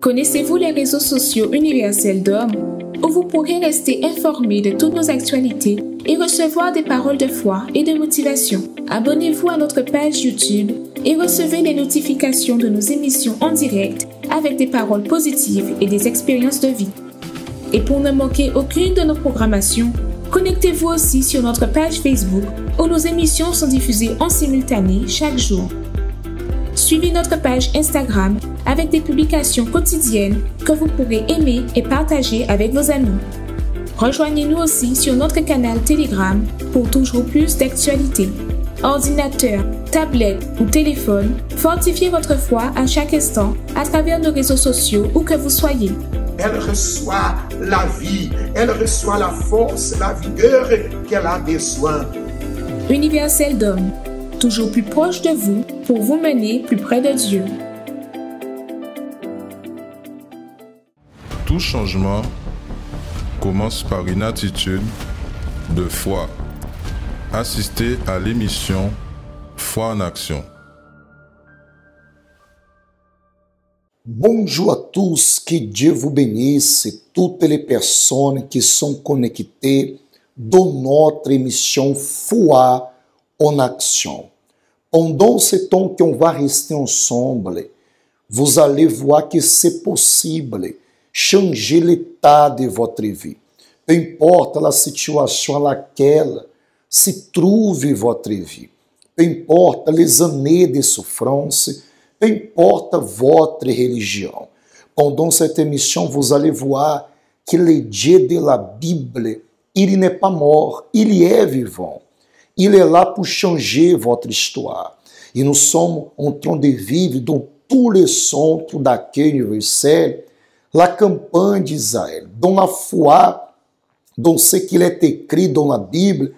Connaissez-vous les réseaux sociaux universels d'hommes où vous pourrez rester informé de toutes nos actualités et recevoir des paroles de foi et de motivation? Abonnez-vous à notre page YouTube et recevez les notifications de nos émissions en direct avec des paroles positives et des expériences de vie. Et pour ne manquer aucune de nos programmations, connectez-vous aussi sur notre page Facebook où nos émissions sont diffusées en simultané chaque jour. Suivez notre page Instagram avec des publications quotidiennes que vous pourrez aimer et partager avec vos amis. Rejoignez-nous aussi sur notre canal Telegram pour toujours plus d'actualités. Ordinateur, tablette ou téléphone, fortifiez votre foi à chaque instant à travers nos réseaux sociaux où que vous soyez. Elle reçoit la vie, elle reçoit la force, la vigueur qu'elle a besoin. Universel d'hommes, toujours plus proche de vous pour vous mener plus près de Dieu. Tout changement commence par une attitude de foi. Assistez à l'émission Foi en action. Bonjour à tous, que Dieu vous bénisse, toutes les personnes qui sont connectées dans notre émission Foi en action. Pendant ce temps qu'on va rester ensemble, vous allez voir que c'est possible changer l'état de votre vie. Peu importe la situation à laquelle se trouve votre vie, peu importe les années de souffrance, peu importe votre religion. Pendant cette émission, vous allez voir que le Dieu de la Bible, il n'est pas mort, il est vivant. Il est là pour changer votre histoire. Et nous sommes en train de vivre dans tous les centres d'accueil universel la campagne d'Israël, dans la foi, dans ce qu'il est écrit dans la Bible,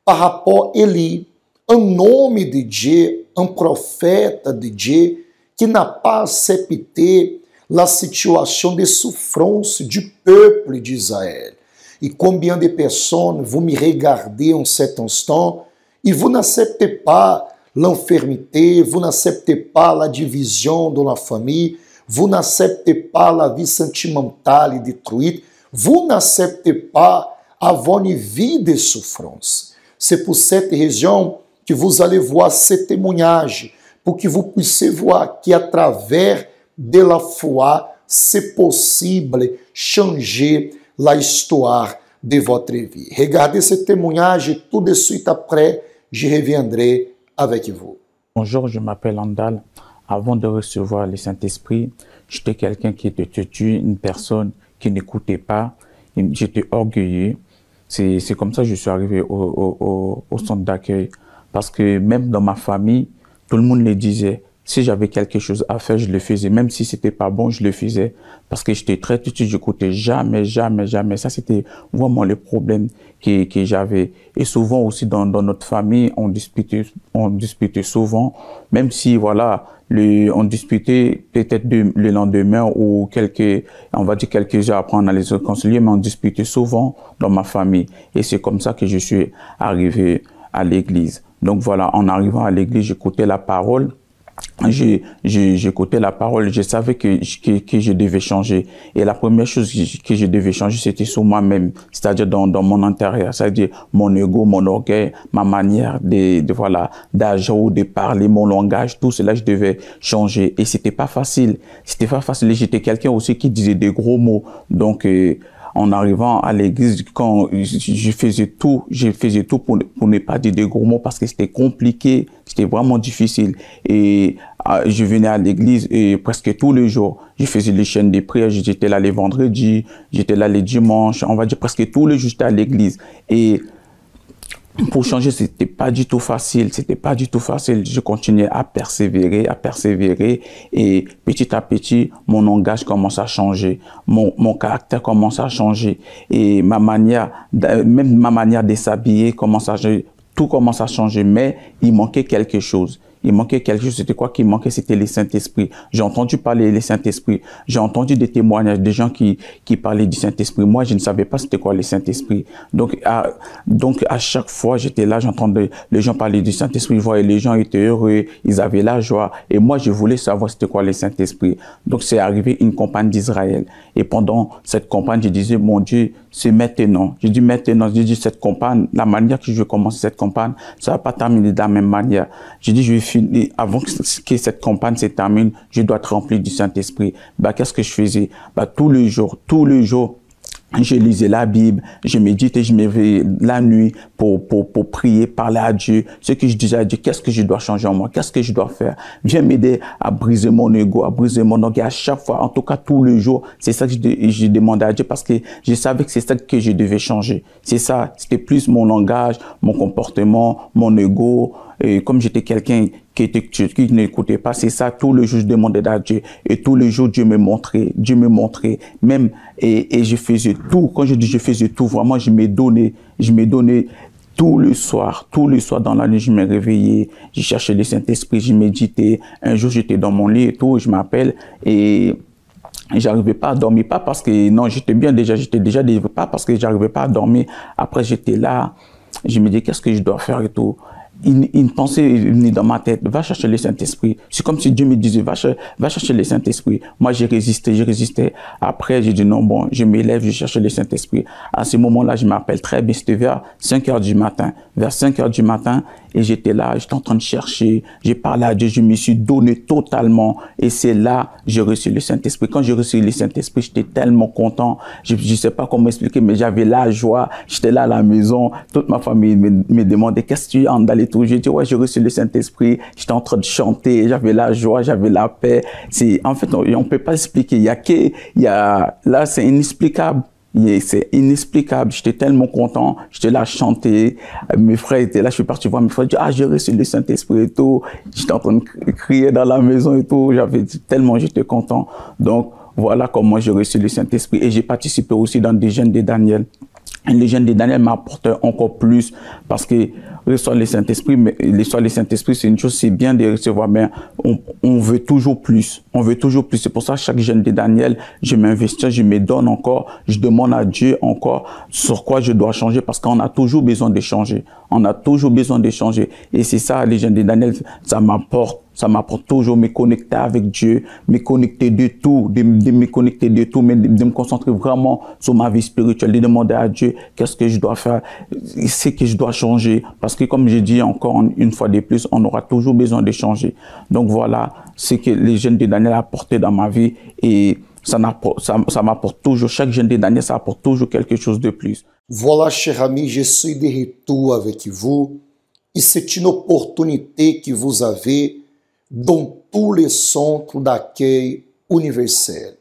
par rapport à Élie, un homme de Dieu, un prophète de Dieu, qui n'a pas accepté la situation de souffrance du peuple d'Israël. Et combien de personnes vous me regardez en cet instant et vous n'acceptez pas l'infirmité, vous n'acceptez pas la division dans la famille, vous n'acceptez pas la vie sentimentale détruite, vous n'acceptez pas avoir une vie de souffrance. C'est pour cette raison que vous allez voir ce témoignage, pour que vous puissiez voir qu'à travers de la foi, c'est possible changer la histoire de votre vie. Regardez ce témoignage et tout de suite après, je reviendrai avec vous. Bonjour, je m'appelle Andal. Avant de recevoir le Saint-Esprit, j'étais quelqu'un qui était têtu, une personne qui n'écoutait pas. J'étais orgueilleux. C'est comme ça que je suis arrivé au centre d'accueil. Parce que même dans ma famille, tout le monde le disait. Si j'avais quelque chose à faire, je le faisais. Même si c'était pas bon, je le faisais. Parce que j'étais très têtu, je n'écoutais jamais. Ça, c'était vraiment le problème que j'avais. Et souvent aussi dans notre famille, on disputait souvent. Même si, voilà, on disputait peut-être le lendemain ou on va dire quelques heures après, on allait se concilier, mais on disputait souvent dans ma famille. Et c'est comme ça que je suis arrivé à l'église. Donc voilà, en arrivant à l'église, j'écoutais la parole. J'écoutais la parole, je savais que je devais changer. Et la première chose que je devais changer, c'était sur moi-même, c'est-à-dire dans mon intérieur, c'est-à-dire mon ego, mon orgueil, ma manière d'agir ou de parler, mon langage, tout cela, je devais changer. Et c'était pas facile. C'était pas facile. J'étais quelqu'un aussi qui disait des gros mots. Donc, en arrivant à l'église, quand je faisais tout pour ne pas dire des gros mots parce que c'était compliqué, c'était vraiment difficile. Et je venais à l'église et presque tous les jours, je faisais les chaînes de prière, j'étais là les vendredis, j'étais là les dimanches, on va dire presque tous les jours j'étais à l'église. Et pour changer, c'était pas du tout facile. Je continuais à persévérer et petit à petit, mon langage commence à changer. Mon caractère commence à changer et même ma manière de s'habiller commence à changer. Tout commence à changer, mais il manquait quelque chose. Il manquait quelque chose. C'était quoi qui manquait? C'était les Saint-Esprit. J'ai entendu parler des Saint-Esprit. J'ai entendu des témoignages des gens qui parlaient du Saint-Esprit. Moi, je ne savais pas c'était quoi les Saint-Esprit. Donc, à chaque fois, j'étais là, j'entendais les gens parler du Saint-Esprit. Je voyais les gens étaient heureux, ils avaient la joie. Et moi, je voulais savoir c'était quoi les Saint-Esprit. Donc, c'est arrivé une campagne d'Israël. Et pendant cette campagne, je disais, mon Dieu, c'est maintenant. Je dis maintenant, je dis cette campagne, la manière que je vais commencer cette campagne, ça va pas terminer de la même manière. Je dis, je vais finir, avant que cette campagne se termine, je dois être rempli du Saint-Esprit. Qu'est-ce que je faisais? Tous les jours, je lisais la Bible, je méditais, je me réveillais la nuit pour prier, parler à Dieu. Ce que je disais à Dieu, qu'est-ce que je dois changer en moi? Qu'est-ce que je dois faire? Viens m'aider à briser mon ego, à briser mon orgueil. À chaque fois, en tout cas tous les jours, c'est ça que je demandais à Dieu parce que je savais que c'est ça que je devais changer. C'est ça, c'était plus mon langage, mon comportement, mon ego. Et comme j'étais quelqu'un qui n'écoutait pas, c'est ça, tous les jours, je demandais à Dieu. Et tous les jours, Dieu me montrait, même, et je faisais tout. Quand je dis je faisais tout, vraiment, je me donnais tout le soir dans la nuit, je me réveillais, je cherchais le Saint-Esprit, je méditais. Un jour, j'étais dans mon lit et tout, je m'appelle et j'arrivais pas à dormir, pas parce que, non, j'étais déjà, pas parce que j'arrivais pas à dormir. Après, j'étais là, je me dis, qu'est-ce que je dois faire et tout. Une pensée est venue dans ma tête, va chercher le Saint-Esprit. C'est comme si Dieu me disait, va chercher le Saint-Esprit. Moi, j'ai résisté. Après, j'ai dit non, bon, je m'élève, je cherche le Saint-Esprit. À ce moment-là, je m'appelle très bien, c'était vers 5 heures du matin. Vers 5 heures du matin, et j'étais là, j'étais en train de chercher, j'ai parlé à Dieu, je me suis donné totalement. Et c'est là, j'ai reçu le Saint-Esprit. Quand j'ai reçu le Saint-Esprit, j'étais tellement content. Je sais pas comment expliquer, mais j'avais la joie. J'étais là à la maison. Toute ma famille me demandait, qu'est-ce que tu as dans les tout? J'ai dit, ouais, j'ai reçu le Saint-Esprit. J'étais en train de chanter. J'avais la joie, j'avais la paix. En fait, on peut pas expliquer. Là, c'est inexplicable. C'est inexplicable. J'étais tellement content. J'étais là à chanter. Mes frères étaient là. Je suis parti voir mes frères. J'ai reçu le Saint-Esprit et tout. J'étais en train de crier dans la maison et tout. J'étais content. Donc, voilà comment j'ai reçu le Saint-Esprit. Et j'ai participé aussi dans des jeûnes de Daniel. Et les jeûnes de Daniel m'apportent encore plus parce que recevoir le Saint-Esprit, c'est une chose, c'est bien de recevoir, mais on veut toujours plus. On veut toujours plus. C'est pour ça, chaque jeûne de Daniel, je m'investis, je me donne encore, je demande à Dieu encore sur quoi je dois changer parce qu'on a toujours besoin de changer. On a toujours besoin de changer. Et c'est ça, les jeûnes de Daniel, ça m'apporte toujours me connecter avec Dieu, me connecter de tout, de me connecter de tout, mais de me concentrer vraiment sur ma vie spirituelle, de demander à Dieu qu'est-ce que je dois faire, ce que je dois changer. Parce que comme je dis encore une fois de plus, on aura toujours besoin de changer. Donc voilà ce que les jeûnes de Daniel apportaient dans ma vie et ça m'apporte toujours, chaque jeûne de Daniel, ça apporte toujours quelque chose de plus. Voilà, cher ami, je suis de retour avec vous et c'est une opportunité que vous avez dans tous les centres d'accueil universel.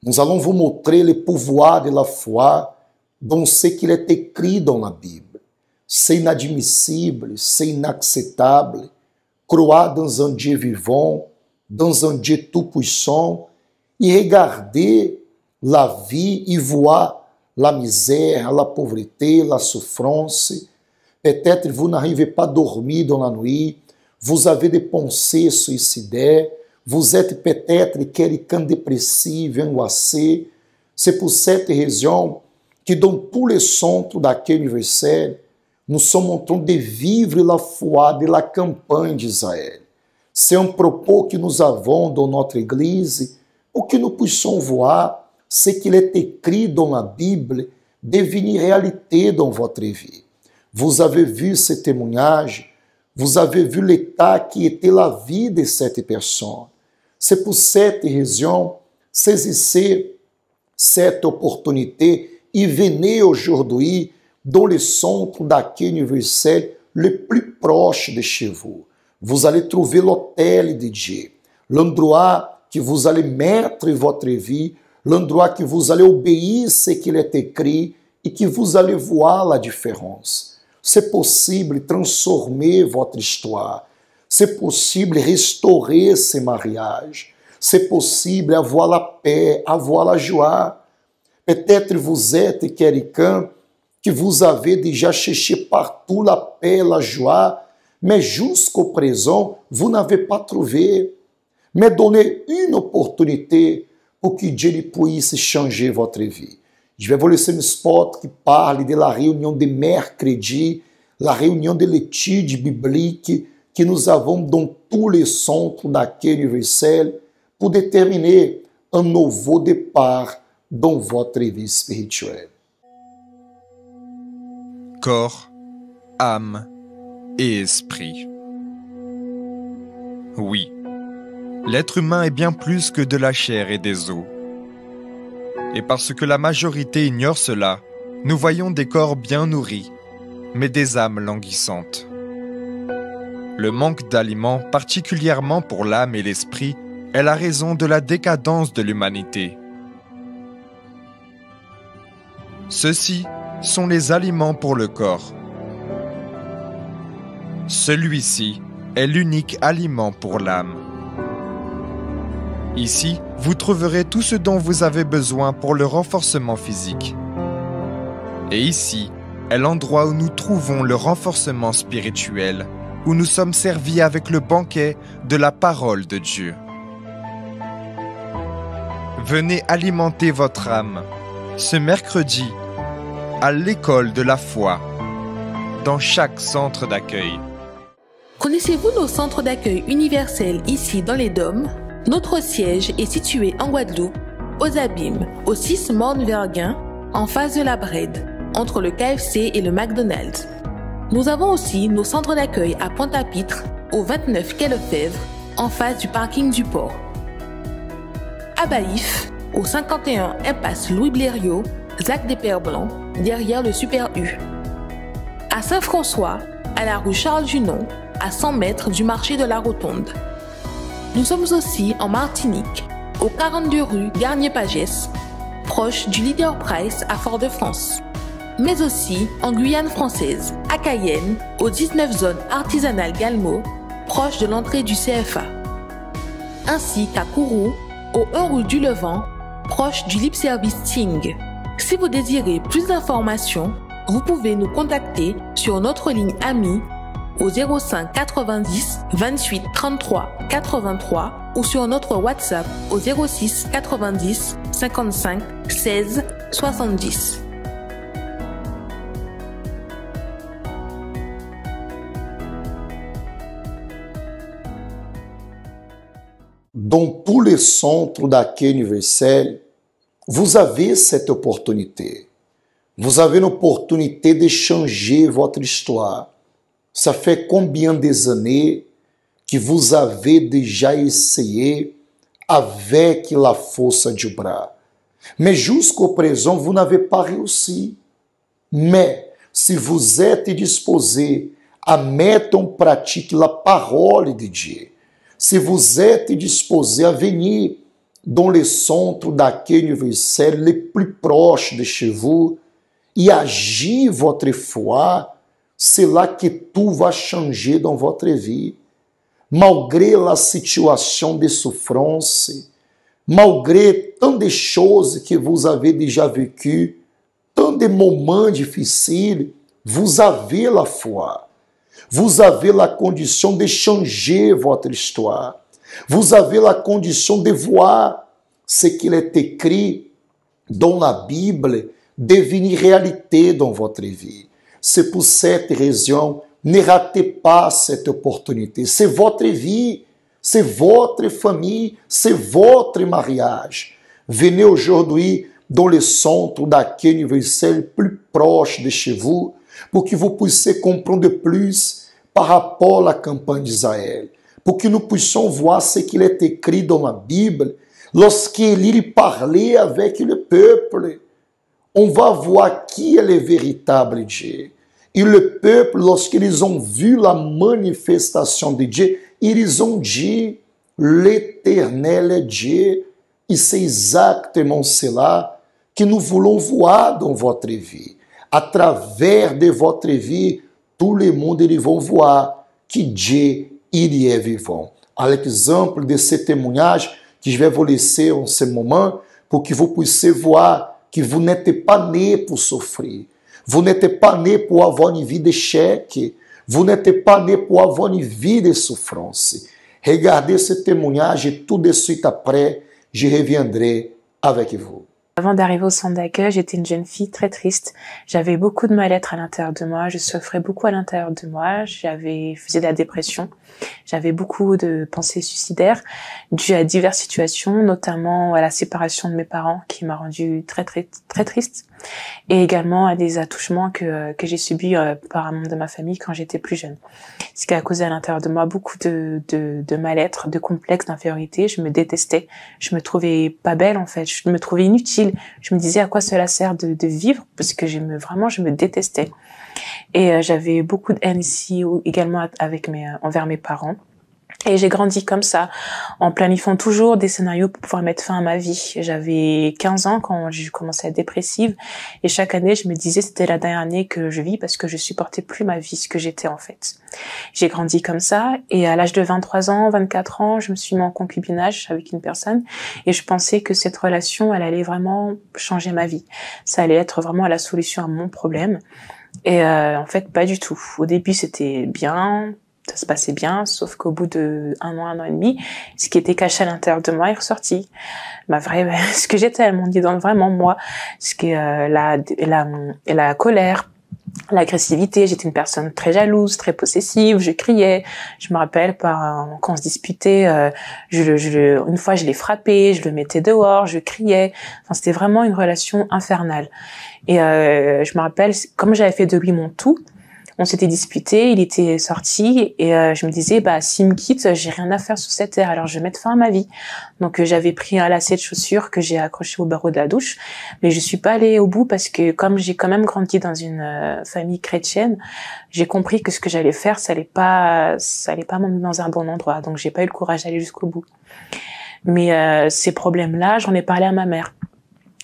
Nous allons vous montrer le pouvoir de la foi dans ce qu'il est écrit dans la Bible. C'est inadmissible, c'est inacceptable, croire dans un Dieu vivant, dans un Dieu tout-puissant et regarder la vie et voir la misère, la pauvreté, la souffrance. Peut-être vous n'arrivez pas à dormir dans la nuit, vous avez des pensées suicidaires, vous êtes peut-être quelqu'un dépressif, angoissé. C'est pour cette raison que dans tous les centres d'accueil universel, nous sommes en train de vivre la foi de la campagne d'Israël. C'est un propos que nous avons dans notre Église pour que nous puissions voir ce qu'il est écrit dans la Bible devenir réalité dans votre vie. Vous avez vu ce témoignage, vous avez vu l'état qui était la vie de cette personne. C'est pour cette raison, saisissez cette opportunité et venez aujourd'hui dans le centre d'accueil universel le plus proche de chez vous. Vous allez trouver l'hôtel de Dieu, l'endroit que vous allez mettre votre vie, l'endroit que vous allez obéir ce qu'il est écrit et que vous allez voir la différence. C'est possible transformer votre histoire. C'est possible restaurer ce mariage. C'est possible avoir la paix, avoir la joie. Peut-être vous êtes quelqu'un que vous avez déjà cherché partout la paix, la joie, mais jusqu'au présent, vous n'avez pas trouvé. Mais donnez une opportunité pour que Dieu puisse changer votre vie. Je vais vous laisser un spot qui parle de la réunion de mercredi, la réunion de l'étude biblique que nous avons dans tous les centres d'accueil universel pour déterminer un nouveau départ dans votre vie spirituelle. Corps, âme et esprit. Oui, l'être humain est bien plus que de la chair et des os. Et parce que la majorité ignore cela, nous voyons des corps bien nourris, mais des âmes languissantes. Le manque d'aliments, particulièrement pour l'âme et l'esprit, est la raison de la décadence de l'humanité. Ceux-ci sont les aliments pour le corps. Celui-ci est l'unique aliment pour l'âme. Ici, vous trouverez tout ce dont vous avez besoin pour le renforcement physique. Et ici est l'endroit où nous trouvons le renforcement spirituel, où nous sommes servis avec le banquet de la parole de Dieu. Venez alimenter votre âme ce mercredi à l'école de la foi, dans chaque centre d'accueil. Connaissez-vous nos centres d'accueil universels ici dans les Dômes? Notre siège est situé en Guadeloupe, aux Abîmes, au 6 Morne-Verguin, en face de la Brède, entre le KFC et le McDonald's. Nous avons aussi nos centres d'accueil à Pointe-à-Pitre, au 29 quai Lefebvre, en face du parking du port. À Baïf, au 51 impasse Louis Blériot, Zac des Pères Blancs, derrière le Super U. À Saint-François, à la rue Charles Junon, à 100 mètres du marché de la Rotonde. Nous sommes aussi en Martinique, au 42 rue Garnier-Pagès, proche du Leader Price à Fort-de-France. Mais aussi en Guyane française, à Cayenne, aux 19 zones artisanales Galmo, proche de l'entrée du CFA. Ainsi qu'à Kourou, au 1 rue du Levant, proche du Lip Service Ting. Si vous désirez plus d'informations, vous pouvez nous contacter sur notre ligne AMI au 05 90 28 33 83 ou sur notre WhatsApp au 06 90 55 16 70. Dans tous les centres d'accueil universel, vous avez cette opportunité. Vous avez l'opportunité de changer votre histoire. Ça fait combien d'années que vous avez déjà essayé avec la force du bras? Mais jusqu'au présent, vous n'avez pas réussi. Mais si vous êtes disposé à mettre en pratique la parole de Dieu, si vous êtes disposé à venir dans les centres d'accueil universel les plus proches de chez vous et agir votre foi, c'est là que tout va changer dans votre vie. Malgré la situation de souffrance, malgré tant de choses que vous avez déjà vécues, tant de moments difficiles, vous avez la foi. Vous avez la condition de changer votre histoire. Vous avez la condition de voir ce qu'il est écrit dans la Bible devenir réalité dans votre vie. C'est pour cette raison, ne ratez pas cette opportunité. C'est votre vie, c'est votre famille, c'est votre mariage. Venez aujourd'hui dans le centre d'accueil universel plus proche de chez vous pour que vous puissiez comprendre plus par rapport à la campagne d'Israël, pour que nous puissions voir ce qu'il est écrit dans la Bible lorsqu'il parlait avec le peuple. On va voir qui est le véritable Dieu. Et le peuple, lorsqu'ils ont vu la manifestation de Dieu, ils ont dit, l'Éternel est Dieu. Et c'est exactement cela que nous voulons voir dans votre vie. À travers de votre vie, tout le monde ils vont voir que Dieu il est vivant. À l'exemple de ce témoignage que je vais vous laisser en ce moment, pour que vous puissiez voir que vous n'êtes pas né pour souffrir. Vous n'êtes pas né pour avoir une vie d'échec. Vous n'êtes pas né pour avoir une vie de souffrance. Regardez ce témoignage et tout de suite après, je reviendrai avec vous. Avant d'arriver au centre d'accueil, j'étais une jeune fille très triste. J'avais beaucoup de mal-être à l'intérieur de moi. Je souffrais beaucoup à l'intérieur de moi. Faisais de la dépression. J'avais beaucoup de pensées suicidaires dues à diverses situations, notamment à la séparation de mes parents qui m'a rendue très triste, et également à des attouchements que j'ai subis par un membre de ma famille quand j'étais plus jeune. Ce qui a causé à l'intérieur de moi beaucoup de mal-être, de complexe d'infériorité. Je me détestais. Je me trouvais pas belle, en fait. Je me trouvais inutile. Je me disais à quoi cela sert de vivre, parce que je me détestais. Et j'avais beaucoup de haine ici également envers mes parents. Et j'ai grandi comme ça, en planifiant toujours des scénarios pour pouvoir mettre fin à ma vie. J'avais 15 ans quand j'ai commencé à être dépressive, et chaque année, je me disais c'était la dernière année que je vis parce que je supportais plus ma vie, ce que j'étais en fait. J'ai grandi comme ça, et à l'âge de 23 ans, 24 ans, je me suis mis en concubinage avec une personne, et je pensais que cette relation, elle allait vraiment changer ma vie. Ça allait être vraiment la solution à mon problème. Et en fait, pas du tout. Au début, c'était bien, ça se passait bien, sauf qu'au bout de un an et demi, ce qui était caché à l'intérieur de moi est ressorti. Ce que j'étais, elle m'en dit vraiment moi, ce qui est la colère, l'agressivité. J'étais une personne très jalouse, très possessive, je criais. Je me rappelle quand on se disputait, une fois je l'ai frappé, je le mettais dehors, je criais. Enfin, c'était vraiment une relation infernale. Et je me rappelle, comme j'avais fait de lui mon tout, on s'était disputé, il était sorti, et je me disais, s'il me quitte, j'ai rien à faire sur cette terre, alors je vais mettre fin à ma vie. Donc j'avais pris un lacet de chaussures que j'ai accroché au barreau de la douche, mais je suis pas allée au bout parce que comme j'ai quand même grandi dans une famille chrétienne, j'ai compris que ce que j'allais faire, ça allait pas m'emmener dans un bon endroit. Donc j'ai pas eu le courage d'aller jusqu'au bout. Mais ces problèmes-là, j'en ai parlé à ma mère.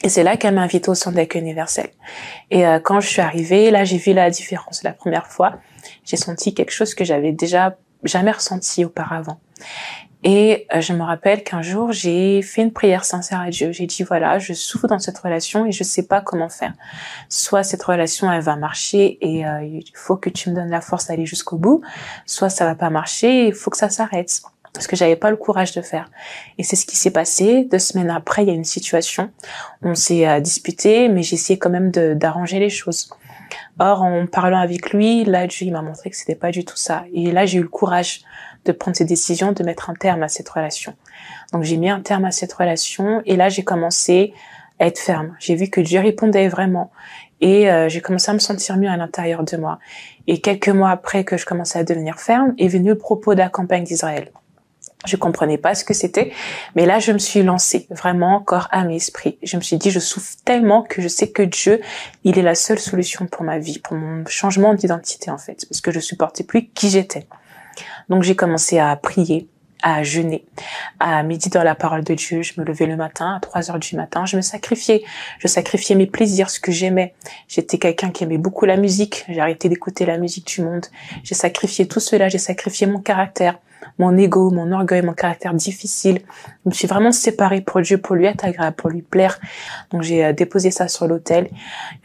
Et c'est là qu'elle m'a invitée au centre d'accueil universel. Et quand je suis arrivée, là, j'ai vu la différence. La première fois, j'ai senti quelque chose que j'avais déjà jamais ressenti auparavant. Et je me rappelle qu'un jour, j'ai fait une prière sincère à Dieu. J'ai dit, voilà, je souffre dans cette relation et je sais pas comment faire. Soit cette relation, elle va marcher et il faut que tu me donnes la force d'aller jusqu'au bout. Soit ça va pas marcher et il faut que ça s'arrête. Parce que j'avais pas le courage de faire. Et c'est ce qui s'est passé. 2 semaines après, il y a une situation. On s'est disputé, mais j'ai essayé quand même d'arranger les choses. Or, en parlant avec lui, là, Dieu, il m'a montré que c'était pas du tout ça. Et là, j'ai eu le courage de prendre cette décision, de mettre un terme à cette relation. Donc, j'ai mis un terme à cette relation, et là, j'ai commencé à être ferme. J'ai vu que Dieu répondait vraiment. Et j'ai commencé à me sentir mieux à l'intérieur de moi. Et quelques mois après que je commençais à devenir ferme, est venu le propos de la campagne d'Israël. Je comprenais pas ce que c'était, mais là, je me suis lancée, vraiment, corps, âme et esprit. Je me suis dit, je souffre tellement que je sais que Dieu, il est la seule solution pour ma vie, pour mon changement d'identité, en fait, parce que je supportais plus qui j'étais. Donc, j'ai commencé à prier, à jeûner, à méditer dans la parole de Dieu. Je me levais le matin, à 3 heures du matin, je sacrifiais mes plaisirs, ce que j'aimais. J'étais quelqu'un qui aimait beaucoup la musique, j'ai arrêté d'écouter la musique du monde. J'ai sacrifié tout cela, j'ai sacrifié mon caractère, mon ego, mon orgueil, mon caractère difficile. Je me suis vraiment séparée pour Dieu, pour lui être agréable, pour lui plaire. Donc j'ai déposé ça sur l'autel.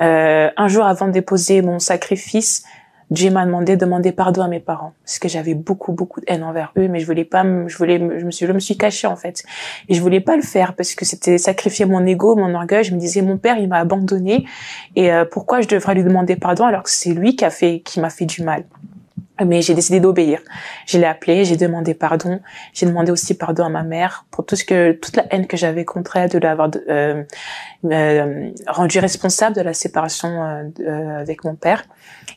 Un jour avant de déposer mon sacrifice, Dieu m'a demandé de demander pardon à mes parents parce que j'avais beaucoup de haine envers eux, mais je me suis cachée en fait, et je voulais pas le faire parce que c'était sacrifier mon ego, mon orgueil. Je me disais, mon père, il m'a abandonné, et pourquoi je devrais lui demander pardon alors que c'est lui qui m'a fait du mal. Mais j'ai décidé d'obéir. Je l'ai appelé, j'ai demandé pardon. J'ai demandé aussi pardon à ma mère pour toute la haine que j'avais contre elle, de l'avoir rendu responsable de la séparation avec mon père.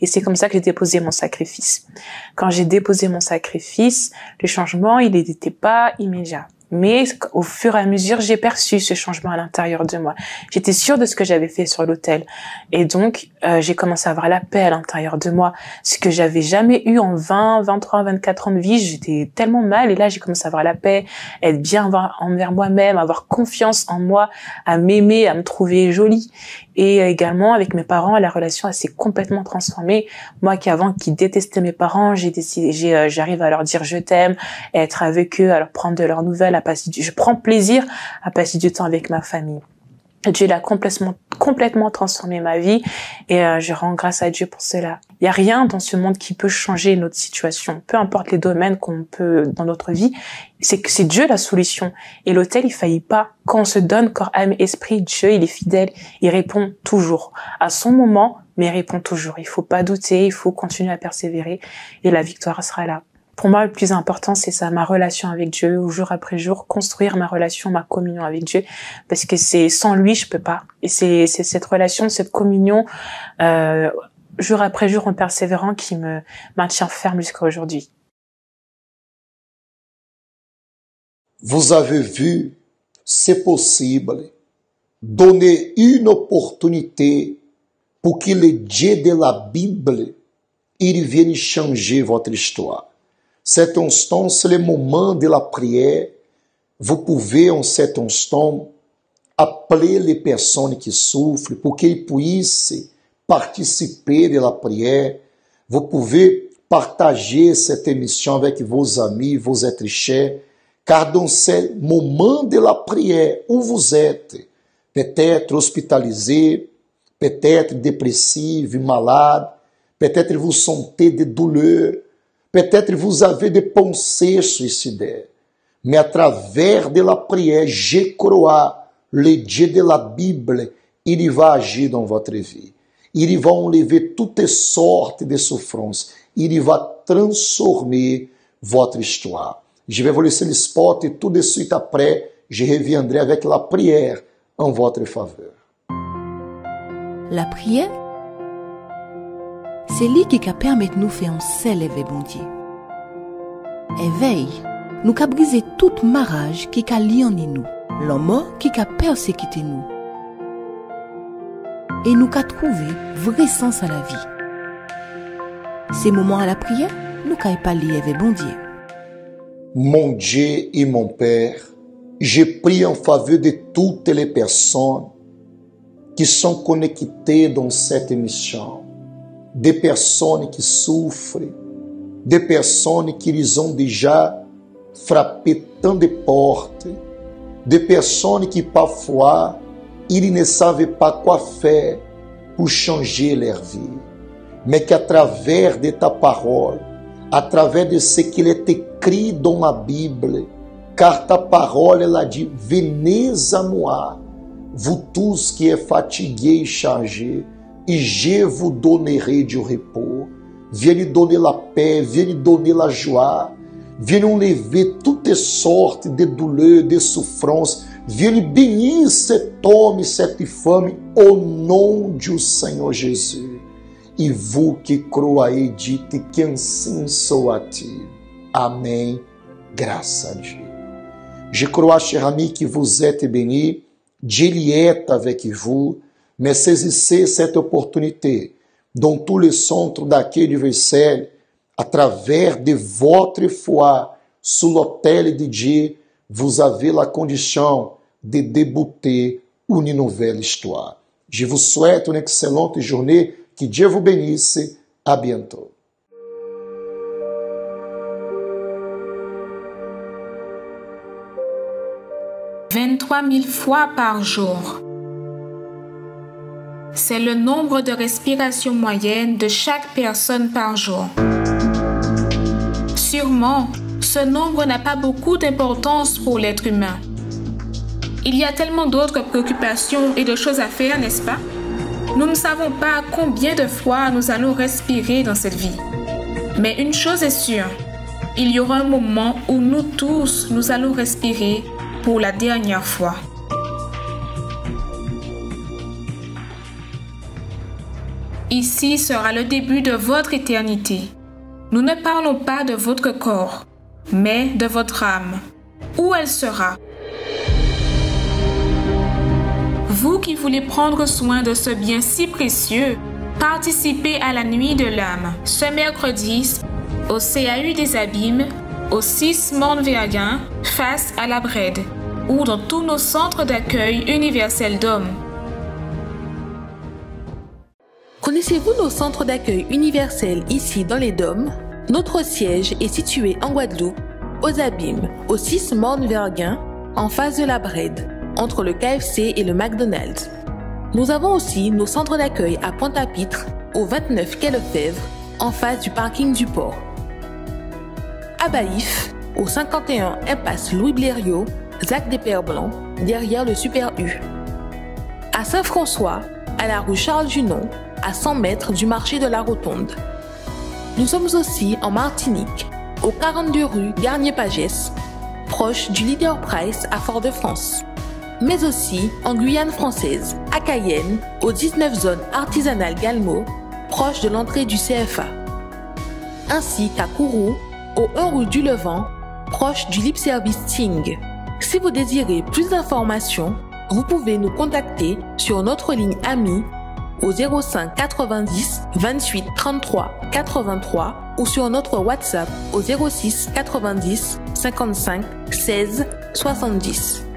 Et c'est comme ça que j'ai déposé mon sacrifice. Quand j'ai déposé mon sacrifice, le changement, il n'était pas immédiat. Mais au fur et à mesure, j'ai perçu ce changement à l'intérieur de moi. J'étais sûre de ce que j'avais fait sur l'autel. Et donc, j'ai commencé à avoir la paix à l'intérieur de moi. Ce que j'avais jamais eu en 20, 23, 24 ans de vie. J'étais tellement mal. Et là, j'ai commencé à avoir la paix, être bien envers moi-même, avoir confiance en moi, à m'aimer, à me trouver jolie. Et également, avec mes parents, la relation, elle s'est complètement transformée. Moi qui détestais mes parents, j'arrive à leur dire je t'aime, à être avec eux, à leur prendre de leurs nouvelles, je prends plaisir à passer du temps avec ma famille. Dieu l'a complètement transformé ma vie et je rends grâce à Dieu pour cela. Il n'y a rien dans ce monde qui peut changer notre situation, peu importe les domaines qu'on peut dans notre vie, c'est Dieu la solution. Et l'autel, il faillit pas. Quand on se donne corps, âme, esprit, Dieu, il est fidèle, il répond toujours à son moment, mais il répond toujours. Il faut pas douter, il faut continuer à persévérer et la victoire sera là. Pour moi, le plus important, c'est ça, ma relation avec Dieu, jour après jour, construire ma relation, ma communion avec Dieu, parce que c'est sans lui, je peux pas. Et c'est cette relation, cette communion, jour après jour en persévérant, qui me maintient ferme jusqu'à aujourd'hui. Vous avez vu, c'est possible. Donnez une opportunité pour que le Dieu de la Bible, il vienne changer votre histoire. Cet instant, c'est le moment de la prière. Vous pouvez, en cet instant, appeler les personnes qui souffrent pour qu'ils puissent participer de la prière. Vous pouvez partager cette émission avec vos amis, vos êtres chers, car dans ce moment de la prière où vous êtes, peut-être hospitalisé, peut-être dépressif, malade, peut-être vous sentez des douleurs, peut-être vous avez des pensées suicidaires, mais à travers de la prière, je crois, le Dieu de la Bible, il va agir dans votre vie. Il va enlever toutes sortes de souffrances. Il va transformer votre histoire. Je vais vous laisser le spot et tout de suite après, je reviendrai avec la prière en votre faveur. La prière, c'est lui qui permet de nous faire un seul éveil, bon Dieu. Éveil, nous qu'a brisé toute marage qui a lié en nous, l'homme qui a persécuté nous. Et nous qu'a trouvé vrai sens à la vie. Ces moments à la prière, nous qu'a parlé éveil, bon Dieu. Mon Dieu et mon Père, je prie en faveur de toutes les personnes qui sont connectées dans cette émission. Des personnes qui souffrent, des personnes qui les ont déjà frappé tant de portes, des personnes qui parfois, ils ne savaient pas quoi faire pour changer leur vie, mais qu'à travers de ta parole, à travers de ce qu'il est écrit dans la Bible, car ta parole, elle a dit, venez à moi, vous tous qui êtes fatigués et chargés, et je vous donnerai du repos. Viens donner la paix, viens donner la joie, viens enlever toutes sortes de douleurs, de souffrances, viens bénir cet homme et cette femme au nom du Seigneur Jésus. E vous qui croyez, dites qu'ainsi soit-il. Amen. Grâce à Dieu. Je crois, cher ami, que vous êtes bénis. Dieu est avec vous. Mais saisissez cette opportunité dans tous les centres d'accueil universel, à travers de votre foi sous l'autel de Dieu, vous avez la condition de débuter une nouvelle histoire. Je vous souhaite une excellente journée. Que Dieu vous bénisse. À bientôt. « 23 000 fois par jour. C'est le nombre de respirations moyennes de chaque personne par jour. Sûrement, ce nombre n'a pas beaucoup d'importance pour l'être humain. Il y a tellement d'autres préoccupations et de choses à faire, n'est-ce pas? Nous ne savons pas combien de fois nous allons respirer dans cette vie. Mais une chose est sûre, il y aura un moment où nous tous, nous allons respirer pour la dernière fois. Ici sera le début de votre éternité. Nous ne parlons pas de votre corps, mais de votre âme. Où elle sera? Vous qui voulez prendre soin de ce bien si précieux, participez à la nuit de l'âme, ce mercredi, au CAU des Abîmes, au 6 Morne-Verguin, face à la Brède, ou dans tous nos centres d'accueil universels d'hommes. Connaissez-vous nos centres d'accueil universels ici dans les Dômes? Notre siège est situé en Guadeloupe, aux Abîmes, au 6 Morne-Verguin, en face de la Brède. entre le KFC et le McDonald's. Nous avons aussi nos centres d'accueil à Pointe-à-Pitre, au 29 quai Lefebvre, en face du parking du port. À Baïf, au 51 impasse Louis Blériot, Zac des Pères Blancs, derrière le Super U. À Saint-François, à la rue Charles Junon, à 100 mètres du marché de la Rotonde. Nous sommes aussi en Martinique, au 42 rue Garnier-Pagès, proche du Leader Price à Fort-de-France. Mais aussi en Guyane française, à Cayenne, aux 19 zones artisanales Galmo, proche de l'entrée du CFA. Ainsi qu'à Kourou, au 1 rue du Levant, proche du Lip Service Ting. Si vous désirez plus d'informations, vous pouvez nous contacter sur notre ligne AMI au 05 90 28 33 83 ou sur notre WhatsApp au 06 90 55 16 70.